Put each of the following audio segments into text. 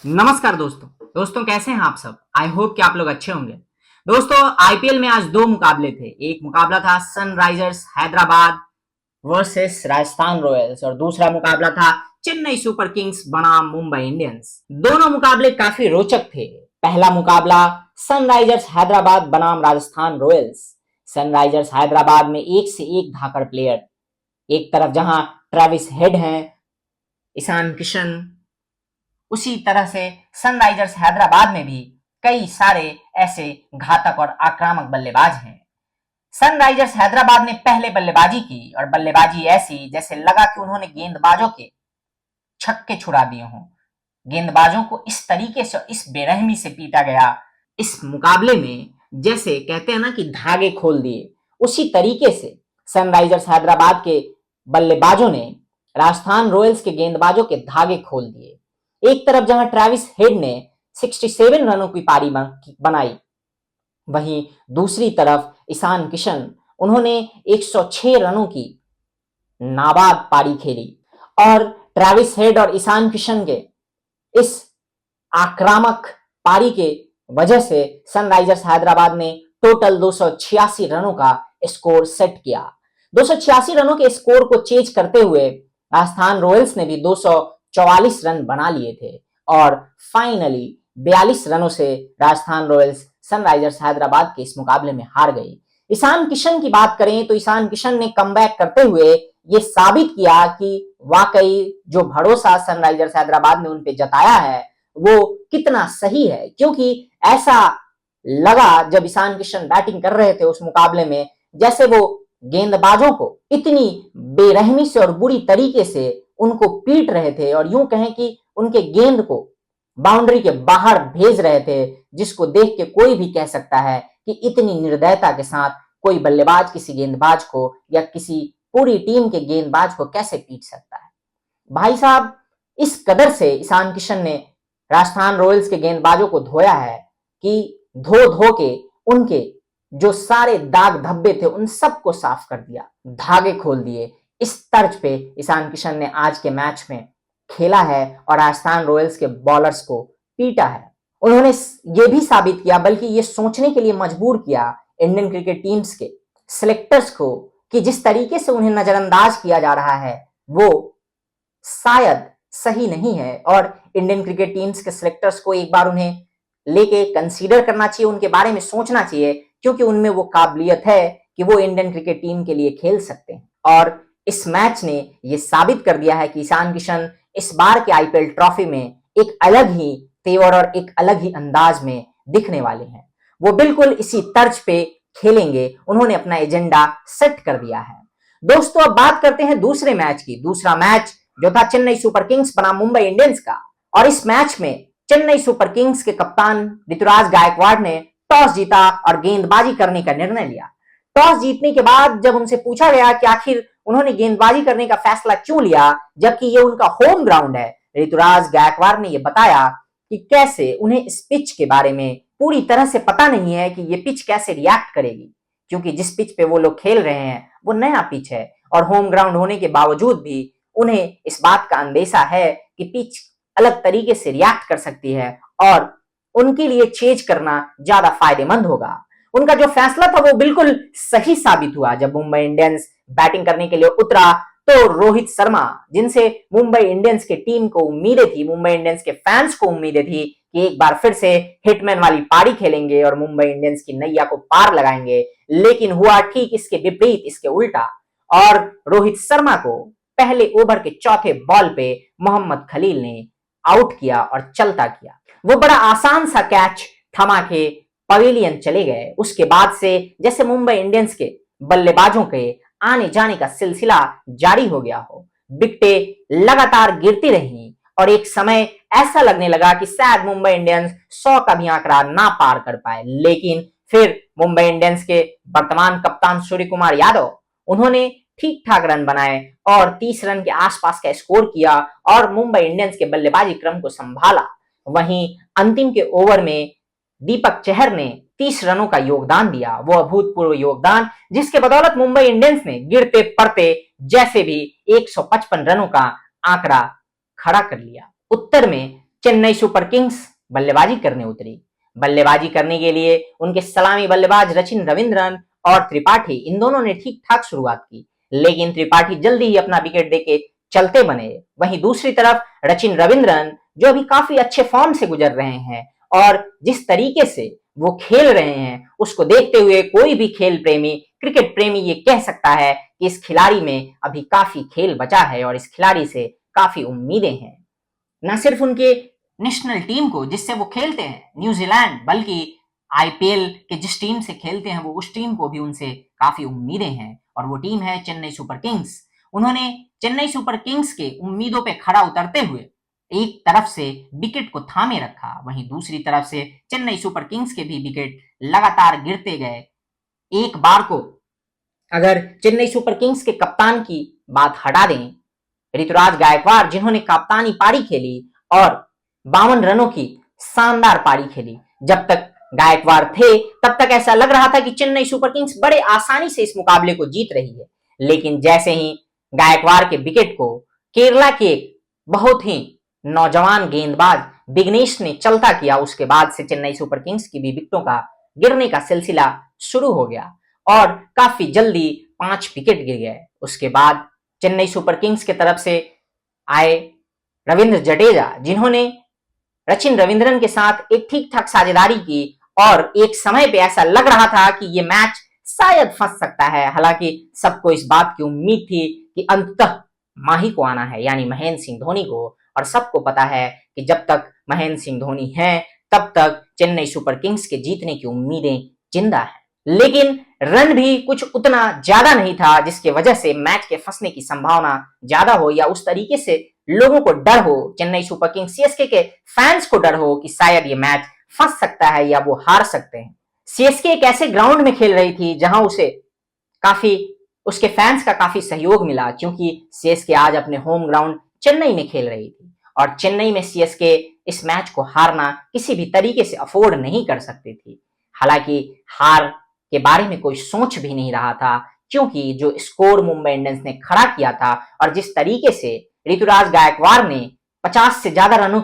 नमस्कार दोस्तों कैसे हैं आप सब। आई होप कि आप लोग अच्छे होंगे। दोस्तों आईपीएल में आज दो मुकाबले थे। एक मुकाबला था Sunrisers Hyderabad versus Rajasthan Royals और दूसरा मुकाबला था चेन्नई सुपर किंग्स बनाम मुंबई इंडियंस। दोनों मुकाबले काफी रोचक थे। पहला मुकाबला सनराइजर्स हैदराबाद बनाम राजस्थान रॉयल्स। सनराइजर्स हैदराबाद में एक से एक धाकड़ प्लेयर। एक तरफ जहां ट्रेविस हेड हैं, ईशान किशन, उसी तरह से सनराइजर्स हैदराबाद में भी कई सारे ऐसे घातक और आक्रामक बल्लेबाज हैं। सनराइजर्स हैदराबाद ने पहले बल्लेबाजी की और बल्लेबाजी ऐसी जैसे लगा कि उन्होंने गेंदबाजों के छक्के छुड़ा दिए हों। गेंदबाजों को इस तरीके से, इस बेरहमी से पीटा गया इस मुकाबले में, जैसे कहते हैं ना कि धागे खोल दिए, उसी तरीके से सनराइजर्स हैदराबाद के बल्लेबाजों ने राजस्थान रॉयल्स के गेंदबाजों के धागे खोल दिए। एक तरफ जहां ट्रेविस हेड ने 67 रनों की पारी बनाई, वहीं दूसरी तरफ ईशान किशन, उन्होंने 106 रनों की नाबाद पारी खेली और ट्रेविस हेड और ईशान किशन के इस आक्रामक पारी के वजह से सनराइजर्स हैदराबाद ने टोटल 286 रनों का स्कोर सेट किया। 286 रनों के स्कोर को चेज करते हुए राजस्थान रॉयल्स ने भी 244 रन बना लिए थे और फाइनली 42 रनों से राजस्थान रॉयल्स सनराइजर्स हैदराबाद के इस मुकाबले में हार गई। ईशान किशन की बात करें तो ईशान किशन ने कमबैक करते हुए ये साबित किया कि वाकई जो भरोसा सनराइजर्स हैदराबाद ने उन पे जताया है वो कितना सही है, क्योंकि ऐसा लगा जब ईशान किशन बैटिंग कर रहे थे उस मुकाबले में जैसे वो गेंदबाजों को इतनी बेरहमी से और बुरी तरीके से उनको पीट रहे थे और यूं कहें कि उनके गेंद को बाउंड्री के बाहर भेज रहे थे, जिसको देख के कोई भी कह सकता है कि इतनी निर्दयता के साथ कोई बल्लेबाज किसी गेंदबाज को या किसी पूरी टीम के गेंदबाज को कैसे पीट सकता है। भाई साहब, इस कदर से ईशान किशन ने राजस्थान रॉयल्स के गेंदबाजों को धोया है कि धो धो के उनके जो सारे दाग धब्बे थे उन सबको साफ कर दिया, धागे खोल दिए। इस तर्ज पे ईशान किशन ने आज के मैच में खेला है और राजस्थान रॉयल्स के बॉलर्स को पीटा है। उन्होंने ये भी साबित किया, बल्कि ये सोचने के लिए मजबूर किया इंडियन क्रिकेट टीम्स के सिलेक्टर्स को कि जिस तरीके से उन्हें नजरअंदाज किया जा रहा है वो शायद सही नहीं है और इंडियन क्रिकेट टीम्स के सिलेक्टर्स को एक बार उन्हें लेके कंसीडर करना चाहिए, उनके बारे में सोचना चाहिए, क्योंकि उनमें वो काबिलियत है कि वो इंडियन क्रिकेट टीम के लिए खेल सकते हैं। और इस मैच ने ये साबित कर दिया है कि ईशान किशन इस बार के आईपीएल ट्रॉफी में एक अलग ही तेवर और एक अलग ही अंदाज में दिखने वाले हैं। वो बिल्कुल इसी तर्ज पे खेलेंगे, उन्होंने अपना एजेंडा सेट कर दिया है। दोस्तों अब बात करते हैं दूसरे मैच की। दूसरा मैच जो था चेन्नई सुपर किंग्स बनाम मुंबई इंडियंस का, और इस मैच में चेन्नई सुपर किंग्स के कप्तान ऋतुराज गायकवाड़ ने टॉस जीता और गेंदबाजी करने का निर्णय लिया। टॉस जीतने के बाद जब उनसे पूछा गया कि आखिर उन्होंने गेंदबाजी करने का फैसला क्यों लिया जबकि ये उनका होम ग्राउंड है, ऋतुराज गायकवाड़ ने यह बताया कि कैसे उन्हें इस पिच के बारे में पूरी तरह से पता नहीं है कि ये पिच कैसे रिएक्ट करेगी, क्योंकि जिस पिच पे वो लोग खेल रहे हैं वो नया पिच है और होम ग्राउंड होने के बावजूद भी उन्हें इस बात का अंदेशा है कि पिच अलग तरीके से रिएक्ट कर सकती है और उनके लिए चेंज करना ज्यादा फायदेमंद होगा। उनका जो फैसला था वो बिल्कुल सही साबित हुआ। जब मुंबई इंडियंस बैटिंग करने के लिए उतरा तो रोहित शर्मा, जिनसे मुंबई इंडियंस के टीम को उम्मीदें थी, मुंबई इंडियंस के फैंस को उम्मीदें थी कि एक बार फिर से हिटमैन वाली पारी खेलेंगे और मुंबई इंडियंस की नैया को पार लगाएंगे, लेकिन हुआ ठीक इसके विपरीत, इसके उल्टा। और रोहित शर्मा को पहले ओवर के चौथे बॉल पे मोहम्मद खलील ने आउट किया और चलता किया। वो बड़ा आसान सा कैच थमा के पवेलियन चले गए। उसके बाद से जैसे मुंबई इंडियंस के बल्लेबाजों के आने जाने का सिलसिला जारी हो गया हो। विकेटें लगातार गिरती रही और एक समय ऐसा लगने लगा कि शायद मुंबई इंडियंस 100 का भी आंकड़ा ना पार कर पाए, लेकिन फिर मुंबई इंडियंस के वर्तमान कप्तान सूर्य कुमार यादव, उन्होंने ठीक ठाक रन बनाए और 30 रन के आसपास का स्कोर किया और मुंबई इंडियंस के बल्लेबाजी क्रम को संभाला। वहीं अंतिम के ओवर में दीपक चहर ने 30 रनों का योगदान दिया, वो अभूतपूर्व योगदान जिसके बदौलत मुंबई इंडियंस ने गिरते पड़ते जैसे भी 155 रनों का आंकड़ा खड़ा कर लिया। उत्तर में चेन्नई सुपर किंग्स बल्लेबाजी करने उतरी। बल्लेबाजी करने के लिए उनके सलामी बल्लेबाज सचिन रविंद्रन और त्रिपाठी, इन दोनों ने ठीक ठाक शुरुआत की, लेकिन त्रिपाठी जल्दी ही अपना विकेट देके चलते बने। वहीं दूसरी तरफ सचिन रविंद्रन, जो अभी काफी अच्छे फॉर्म से गुजर रहे हैं और जिस तरीके से वो खेल रहे हैं, उसको देखते हुए कोई भी खेल प्रेमी, क्रिकेट प्रेमी ये कह सकता है कि इस खिलाड़ी में अभी काफी खेल बचा है और इस खिलाड़ी से काफी उम्मीदें हैं। न सिर्फ उनके नेशनल टीम को जिससे वो खेलते हैं न्यूजीलैंड, बल्कि आईपीएल के जिस टीम से खेलते हैं वो उस टीम को भी उनसे काफी उम्मीदें हैं, और वो टीम है चेन्नई सुपर किंग्स। उन्होंने चेन्नई सुपर किंग्स के उम्मीदों पे खरा उतरते हुए एक तरफ से विकेट को थामे रखा, वहीं दूसरी तरफ से चेन्नई सुपर किंग्स के भी विकेट लगातार गिरते गए। एक बार को अगर चेन्नई सुपर किंग्स के कप्तान की बात हटा दें, ऋतुराज गायकवाड़, जिन्होंने कप्तानी पारी खेली और 52 रनों की शानदार पारी खेली। जब तक गायकवाड़ थे तब तक ऐसा लग रहा था कि चेन्नई सुपर किंग्स बड़े आसानी से इस मुकाबले को जीत रही है, लेकिन जैसे ही गायकवाड़ के विकेट को केरला के बहुत ही नौजवान गेंदबाज विघ्नेश ने चलता किया, उसके बाद से चेन्नई सुपर किंग्स की भी विकेटों का गिरने का सिलसिला शुरू हो गया और काफी जल्दी 5 विकेट गिर गए। उसके बाद चेन्नई सुपर किंग्स की तरफ से आए रविंद्र जडेजा, जिन्होंने सचिन रविंद्रन के साथ एक ठीक ठाक साझेदारी की और एक समय पे ऐसा लग रहा था कि ये मैच शायद फंस सकता है। हालांकि सबको इस बात की उम्मीद थी कि अंततः माही को आना है, यानी महेंद्र सिंह धोनी को, और सबको पता है कि जब तक महेंद्र सिंह धोनी है तब तक चेन्नई सुपर किंग्स के जीतने की उम्मीदें जिंदा है। लेकिन रन भी कुछ उतना ज्यादा नहीं था जिसकी वजह से मैच के फंसने की संभावना ज्यादा हो, या उस तरीके से लोगों को डर हो, चेन्नई सुपर किंग्स सीएसके के फैंस को डर हो कि शायद ये मैच फंस सकता है या वो हार सकते हैं। सीएसके एक ऐसे ग्राउंड में खेल रही थी जहां उसे काफी उसके फैंस का काफी सहयोग मिला, क्योंकि सीएसके आज अपने होम ग्राउंड चेन्नई में खेल रही थी और चेन्नई में सीएसके इस मैच को हारना किसी भी तरीके से अफोर्ड नहीं कर सकती थी। हालांकि हार के बारे में कोई सोच भी नहीं रहा था, क्योंकि जो स्कोर मुंबई इंडियंस ने खड़ा किया था और जिस तरीके से ऋतुराज गायकवाड़ ने 50 से ज्यादा रनों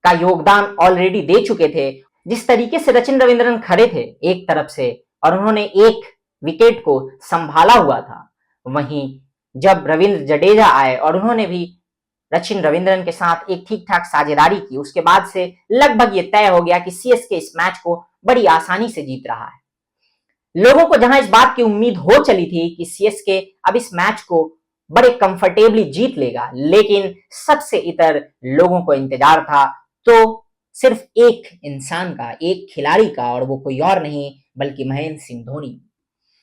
का योगदान ऑलरेडी दे चुके थे, जिस तरीके से सचिन रविंद्रन खड़े थे एक तरफ से और उन्होंने एक विकेट को संभाला हुआ था, वहीं जब रविंद्र जडेजा आए और उन्होंने भी सचिन रविंद्रन के साथ एक ठीक ठाक साझेदारी की, उसके बाद से लगभग ये तय हो गया कि सीएसके इस मैच को बड़ी आसानी से जीत रहा है। लोगों को जहां इस बात की उम्मीद हो चली थी कि सीएसके अब इस मैच को बड़े कंफर्टेबली जीत लेगा, लेकिन सबसे इतर लोगों को इंतजार था तो सिर्फ एक इंसान का, एक खिलाड़ी का, और वो कोई और नहीं बल्कि महेंद्र सिंह धोनी।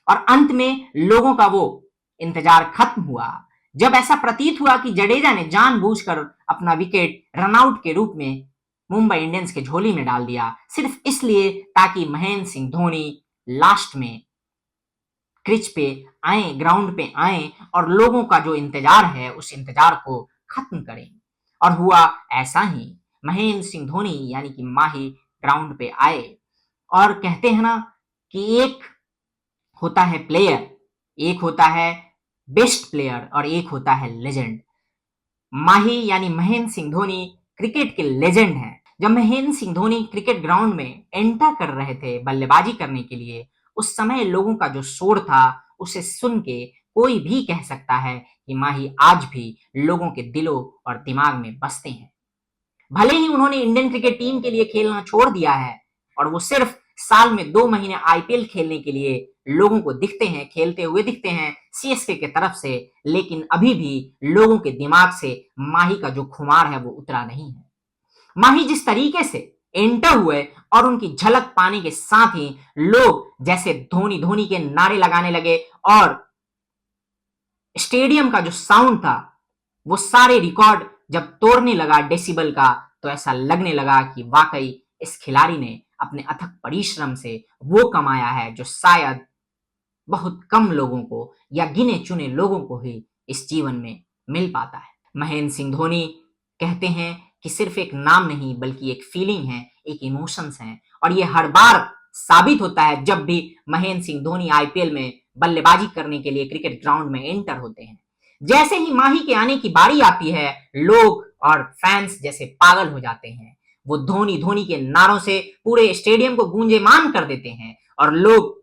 और अंत में लोगों का वो इंतजार खत्म हुआ जब ऐसा प्रतीत हुआ कि जडेजा ने जानबूझकर अपना विकेट रनआउट के रूप में मुंबई इंडियंस के झोली में डाल दिया, सिर्फ इसलिए ताकि महेंद्र सिंह धोनी लास्ट में क्रिच पे आए, ग्राउंड पे आए और लोगों का जो इंतजार है उस इंतजार को खत्म करें। और हुआ ऐसा ही, महेंद्र सिंह धोनी यानी कि माही ग्राउंड पे आए। और कहते हैं ना कि एक होता है प्लेयर, एक होता है बेस्ट प्लेयर और एक होता है लेजेंड। माही यानी महेंद्र सिंह धोनी क्रिकेट के लेजेंड हैं। जब महेंद्र सिंह धोनी क्रिकेट ग्राउंड में एंटर कर रहे थे बल्लेबाजी करने के लिए, उस समय लोगों का जो शोर था उसे सुन के कोई भी कह सकता है कि माही आज भी लोगों के दिलों और दिमाग में बसते हैं। भले ही उन्होंने इंडियन क्रिकेट टीम के लिए खेलना छोड़ दिया है और वो सिर्फ साल में 2 महीने आईपीएल खेलने के लिए लोगों को दिखते हैं, खेलते हुए दिखते हैं सीएसके की तरफ से, लेकिन अभी भी लोगों के दिमाग से माही का जो खुमार है वो उतरा नहीं है। माही जिस तरीके से एंटर हुए और उनकी झलक पाने के साथ ही लोग जैसे धोनी धोनी के नारे लगाने लगे और स्टेडियम का जो साउंड था वो सारे रिकॉर्ड जब तोड़ने लगा डेसिबल का, तो ऐसा लगने लगा कि वाकई इस खिलाड़ी ने अपने अथक परिश्रम से वो कमाया है जो शायद बहुत कम लोगों को या गिने चुने लोगों को ही इस जीवन में मिल पाता है। महेंद्र सिंह धोनी कहते हैं कि सिर्फ एक नाम नहीं बल्कि एक फीलिंग है, एक इमोशंस है, और ये हर बार साबित होता है जब भी महेंद्र सिंह धोनी आईपीएल में बल्लेबाजी करने के लिए क्रिकेट ग्राउंड में एंटर होते हैं। जैसे ही माही के आने की बारी आती है, लोग और फैंस जैसे पागल हो जाते हैं। वो धोनी धोनी के नारों से पूरे स्टेडियम को गूंजेमान कर देते हैं और लोग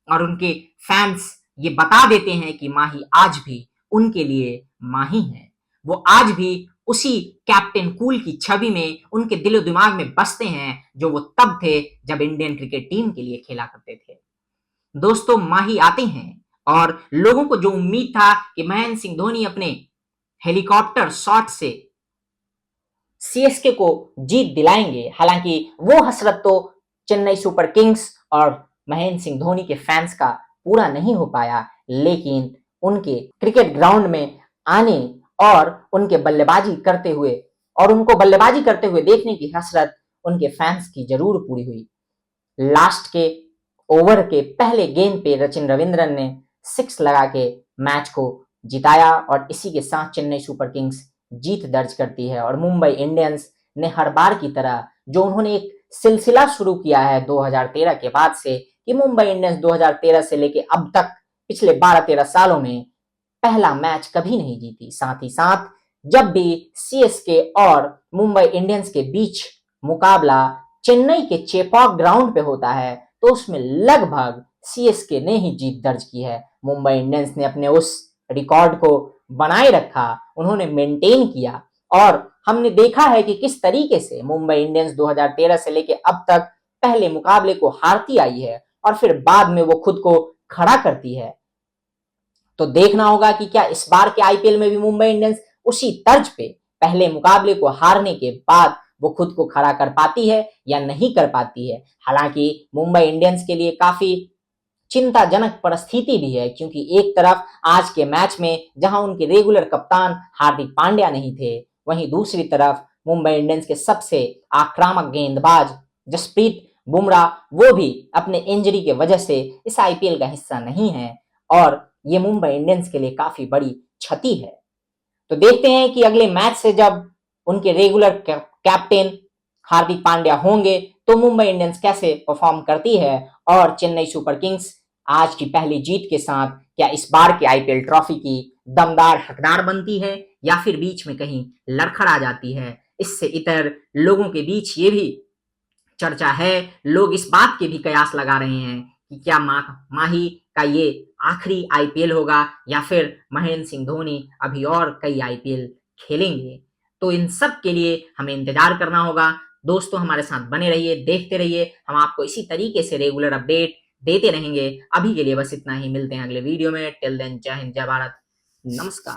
और उनके फैंस ये बता देते हैं कि माही आज भी उनके लिए माही है। वो आज भी उसी कैप्टन कूल की छवि में उनके दिलो दिमाग में बसते हैं जो वो तब थे जब इंडियन क्रिकेट टीम के लिए खेला करते थे। दोस्तों, माही आते हैं और लोगों को जो उम्मीद था कि महेंद्र सिंह धोनी अपने हेलीकॉप्टर शॉट से सीएसके को जीत दिलाएंगे, हालांकि वो हसरत तो चेन्नई सुपर किंग्स और महेंद्र सिंह धोनी के फैंस का पूरा नहीं हो पाया, लेकिन उनके क्रिकेट ग्राउंड में आने और उनके बल्लेबाजी करते हुए और उनको बल्लेबाजी करते हुए देखने की हसरत उनके फैंस की जरूर पूरी हुई। लास्ट के ओवर के पहले गेंद पे सचिन रविंद्रन ने 6 लगा के मैच को जिताया और इसी के साथ चेन्नई सुपर किंग्स जीत दर्ज करती है। और मुंबई इंडियंस ने हर बार की तरह जो उन्होंने एक सिलसिला शुरू किया है 2013 के बाद से कि मुंबई इंडियंस 2013 से लेके अब तक पिछले 12-13 सालों में पहला मैच कभी नहीं जीती। साथ ही साथ जब भी सीएसके और मुंबई इंडियंस के बीच मुकाबला चेन्नई के चेपॉक ग्राउंड पे होता है तो उसमें लगभग सीएसके ने ही जीत दर्ज की है। मुंबई इंडियंस ने अपने उस रिकॉर्ड को बनाए रखा, उन्होंने मेंटेन किया और हमने देखा है कि किस तरीके से मुंबई इंडियंस 2013 से लेके अब तक पहले मुकाबले को हारती आई है और फिर बाद में वो खुद को खड़ा करती है। तो देखना होगा कि क्या इस बार के आईपीएल में भी मुंबई इंडियंस उसी तर्ज पे पहले मुकाबले को हारने के बाद वो खुद को खड़ा कर पाती है या नहीं कर पाती है। हालांकि मुंबई इंडियंस के लिए काफी चिंताजनक परिस्थिति भी है, क्योंकि एक तरफ आज के मैच में जहां उनके रेगुलर कप्तान हार्दिक पांड्या नहीं थे, वहीं दूसरी तरफ मुंबई इंडियंस के सबसे आक्रामक गेंदबाज जसप्रीत बुमराह वो भी अपने इंजरी के वजह से इस आईपीएल का हिस्सा नहीं है और ये मुंबई इंडियंस के लिए काफी बड़ी क्षति है। तो देखते हैं कि अगले मैच से जब उनके रेगुलर कैप्टन हार्दिक पांड्या होंगे तो मुंबई इंडियंस कैसे परफॉर्म करती है और चेन्नई सुपर किंग्स आज की पहली जीत के साथ क्या इस बार के आईपीएल ट्रॉफी की दमदार हकदार बनती है या फिर बीच में कहीं लड़खड़ा जाती है। इससे इतर लोगों के बीच ये भी चर्चा है, लोग इस बात के भी कयास लगा रहे हैं कि क्या माही का ये आखिरी आईपीएल होगा या फिर महेंद्र सिंह धोनी अभी और कई आईपीएल खेलेंगे। तो इन सब के लिए हमें इंतजार करना होगा। दोस्तों, हमारे साथ बने रहिए, देखते रहिए, हम आपको इसी तरीके से रेगुलर अपडेट देते रहेंगे। अभी के लिए बस इतना ही, मिलते हैं अगले वीडियो में। टिल देन, जय हिंद, जय भारत, नमस्कार।